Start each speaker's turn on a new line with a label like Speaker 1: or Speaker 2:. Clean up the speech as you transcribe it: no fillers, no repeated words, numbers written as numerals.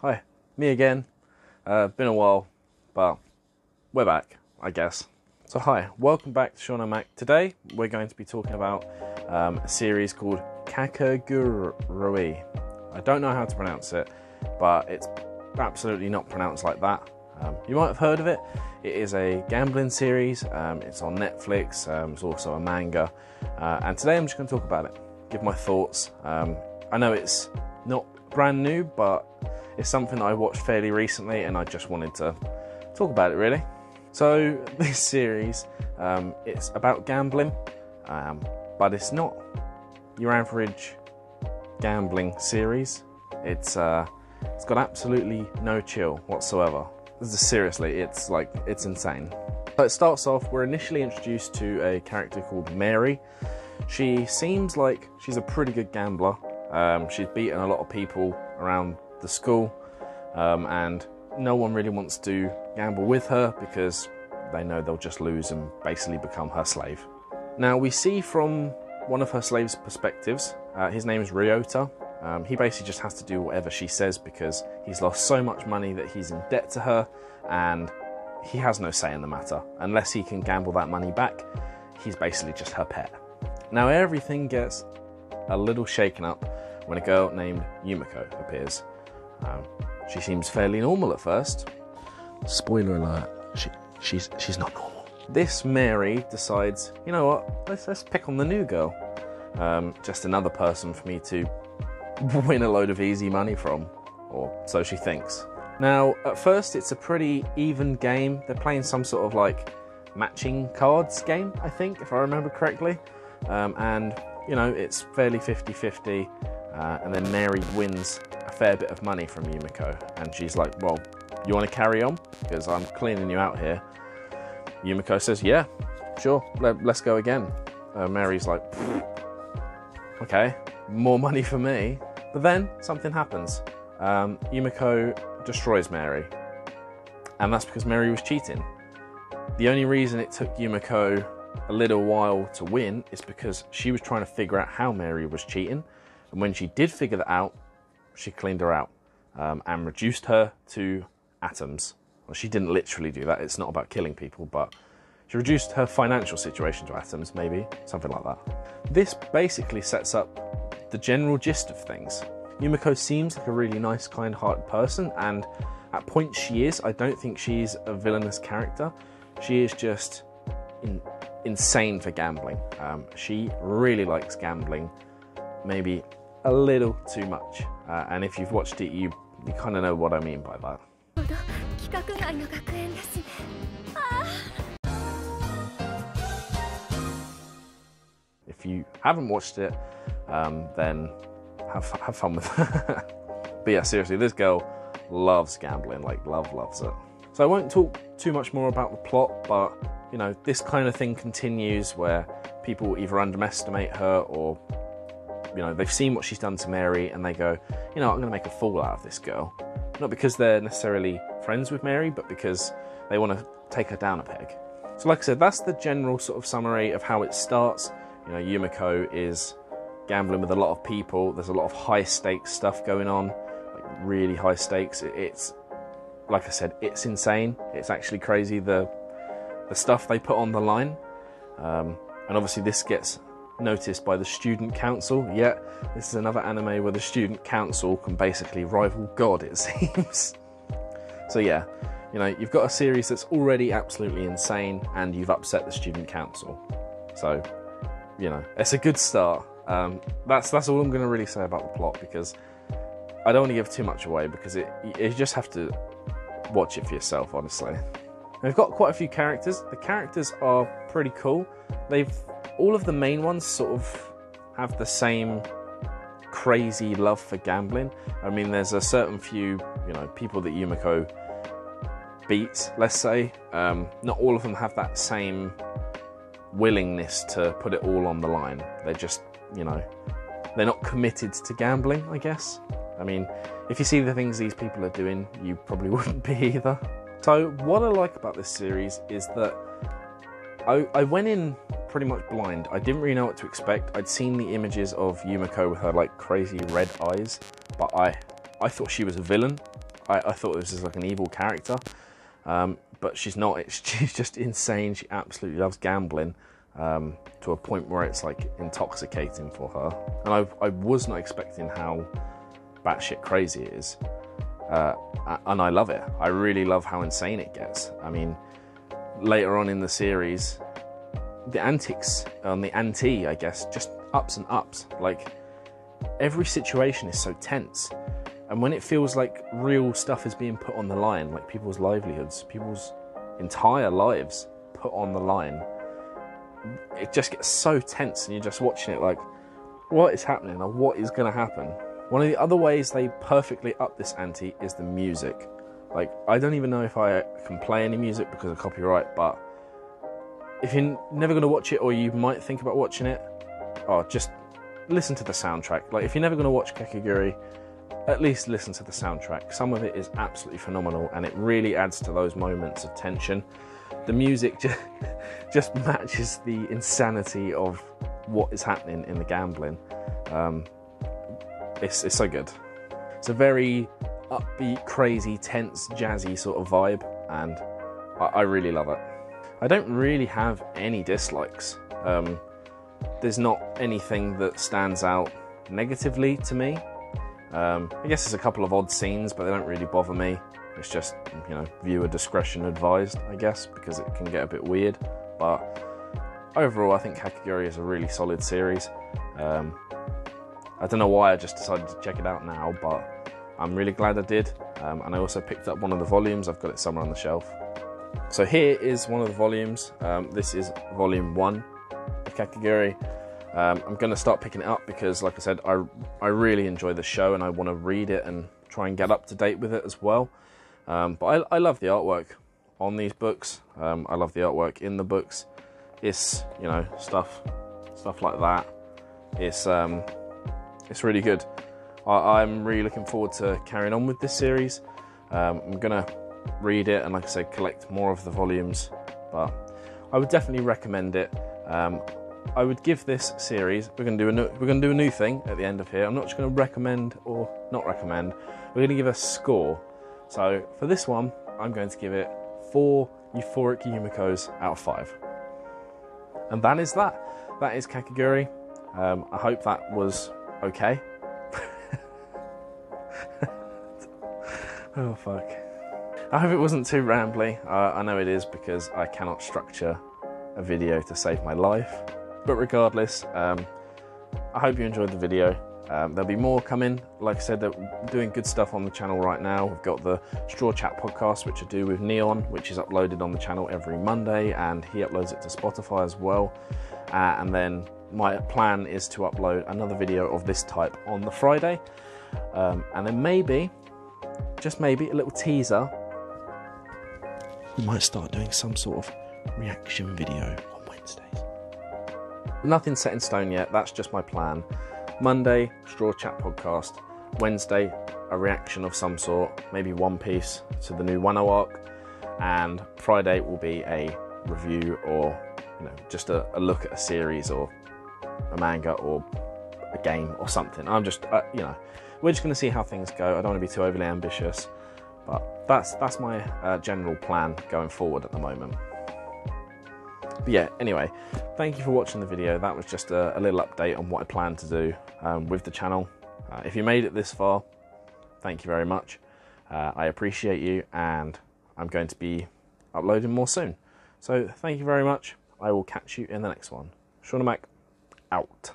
Speaker 1: Hi, me again. Been a while, but we're back, I guess. So hi, welcome back to Sean and Mac. Today we're going to be talking about a series called Kakegurui. I don't know how to pronounce it, but it's absolutely not pronounced like that. You might have heard of it. It is a gambling series. It's on Netflix. It's also a manga. And today I'm just going to talk about it, give my thoughts. I know it's not brand new, but it's something that I watched fairly recently and I just wanted to talk about it really. So this series, it's about gambling, but it's not your average gambling series. It's got absolutely no chill whatsoever. Seriously, it's insane. So it starts off, we're initially introduced to a character called Mary. She seems like she's a pretty good gambler. She's beaten a lot of people around the school, and no one really wants to gamble with her because they know they'll just lose and basically become her slave. Now we see from one of her slaves' perspectives, his name is Ryota. He basically just has to do whatever she says because he's lost so much money that he's in debt to her and he has no say in the matter. Unless he can gamble that money back, he's basically just her pet. Now everything gets a little shaken up when a girl named Yumiko appears. She seems fairly normal at first. Spoiler alert, she's not normal. This Mary decides, you know what, let's pick on the new girl. Just another person for me to win a load of easy money from, or so she thinks. Now, at first it's a pretty even game. They're playing some sort of like matching cards game, I think, if I remember correctly. And, you know, it's fairly 50-50. And then Mary wins a fair bit of money from Yumiko. And she's like, well, you want to carry on? Because I'm cleaning you out here. Yumiko says, yeah, sure, let's go again. Mary's like, okay, more money for me. But then something happens. Yumiko destroys Mary. And that's because Mary was cheating. The only reason it took Yumiko a little while to win is because she was trying to figure out how Mary was cheating. And when she did figure that out, she cleaned her out and reduced her to atoms. Well, she didn't literally do that. It's not about killing people, but she reduced her financial situation to atoms, maybe, something like that. This basically sets up the general gist of things. Yumiko seems like a really nice, kind-hearted person, and at points she is. I don't think she's a villainous character. She is just insane for gambling. She really likes gambling, maybe a little too much. And if you've watched it, you kind of know what I mean by that. If you haven't watched it, then have fun with it. But yeah, seriously, this girl loves gambling, like loves it. So I won't talk too much more about the plot, but you know, this kind of thing continues where people either underestimate her or, you know, they've seen what she's done to Mary and they go, you know, I'm going to make a fool out of this girl. Not because they're necessarily friends with Mary, but because they want to take her down a peg. So like I said, that's the general sort of summary of how it starts. You know, Yumiko is gambling with a lot of people. There's a lot of high stakes stuff going on, like really high stakes. It's, like I said, it's insane. It's actually crazy, the stuff they put on the line. And obviously this gets noticed by the student council. Yeah, this is another anime where the student council can basically rival God, it seems. So yeah, you know, you've got a series that's already absolutely insane and you've upset the student council. So, you know, it's a good start. That's all I'm going to really say about the plot, because I don't want to give too much away, because you just have to watch it for yourself, honestly. And we've got quite a few characters. The characters are pretty cool. All of the main ones sort of have the same crazy love for gambling. I mean, there's a certain few, you know, people that Yumiko beats, let's say. Not all of them have that same willingness to put it all on the line. They're just, you know, they're not committed to gambling, I guess. I mean, if you see the things these people are doing, you probably wouldn't be either. So what I like about this series is that I went in pretty much blind. I didn't really know what to expect. I'd seen the images of Yumiko with her like crazy red eyes, but I thought she was a villain. I thought this was like an evil character, but she's not. She's just insane. She absolutely loves gambling, to a point where it's like intoxicating for her. And I was not expecting how batshit crazy it is, and I love it. I really love how insane it gets. I mean, later on in the series, the antics on the ante, I guess, just ups and ups. Like, every situation is so tense, and when it feels like real stuff is being put on the line, like people's livelihoods, people's entire lives put on the line, it just gets so tense, and you're just watching it like, what is happening, or what is going to happen? One of the other ways they perfectly up this ante is the music. Like, I don't even know if I can play any music because of copyright, but if you're never going to watch it, or you might think about watching it, just listen to the soundtrack. Like, if you're never going to watch Kakegurui, at least listen to the soundtrack. Some of it is absolutely phenomenal, and it really adds to those moments of tension. The music just matches the insanity of what is happening in the gambling. It's so good. It's a very upbeat, crazy, tense, jazzy sort of vibe, and I really love it. I don't really have any dislikes. There's not anything that stands out negatively to me. I guess there's a couple of odd scenes, but they don't really bother me. It's just, viewer discretion advised, I guess, because it can get a bit weird. But overall, I think Kakegurui is a really solid series. I don't know why I just decided to check it out now, but I'm really glad I did. And I also picked up one of the volumes. I've got it somewhere on the shelf. So here is one of the volumes. This is volume 1 of Kakegurui. I'm going to start picking it up because, like I said, I really enjoy the show, and I want to read it and try and get up to date with it as well. But I love the artwork on these books. I love the artwork in the books. It's, stuff like that. It's really good. I'm really looking forward to carrying on with this series. I'm going to read it and, like I said, collect more of the volumes. But I would definitely recommend it. I would give this series, we're going to do a new thing at the end of here. I'm not just going to recommend or not recommend. We're going to give a score. So for this one, I'm going to give it 4 euphoric Yumikos out of 5. And that is that. That is Kakegurui. I hope that was okay. Oh fuck. I hope it wasn't too rambly. I know it is because I cannot structure a video to save my life. But regardless, I hope you enjoyed the video. There'll be more coming. Like I said, they're doing good stuff on the channel right now. We've got the Straw Chat podcast, which I do with Neon, which is uploaded on the channel every Monday, and he uploads it to Spotify as well. And then my plan is to upload another video of this type on the Friday. And then maybe, just maybe, a little teaser. We might start doing some sort of reaction video on Wednesdays. Nothing set in stone yet, that's just my plan. Monday, Straw Chat podcast. Wednesday, a reaction of some sort, maybe One Piece to the new Wano arc. And Friday will be a review or, just a look at a series or a manga or a game or something. I'm just, we're just going to see how things go. I don't want to be too overly ambitious, but that's my general plan going forward at the moment. But yeah, anyway, thank you for watching the video. That was just a little update on what I plan to do with the channel. If you made it this far, thank you very much. I appreciate you, and I'm going to be uploading more soon. So thank you very much. I will catch you in the next one. Shauna Mac, out.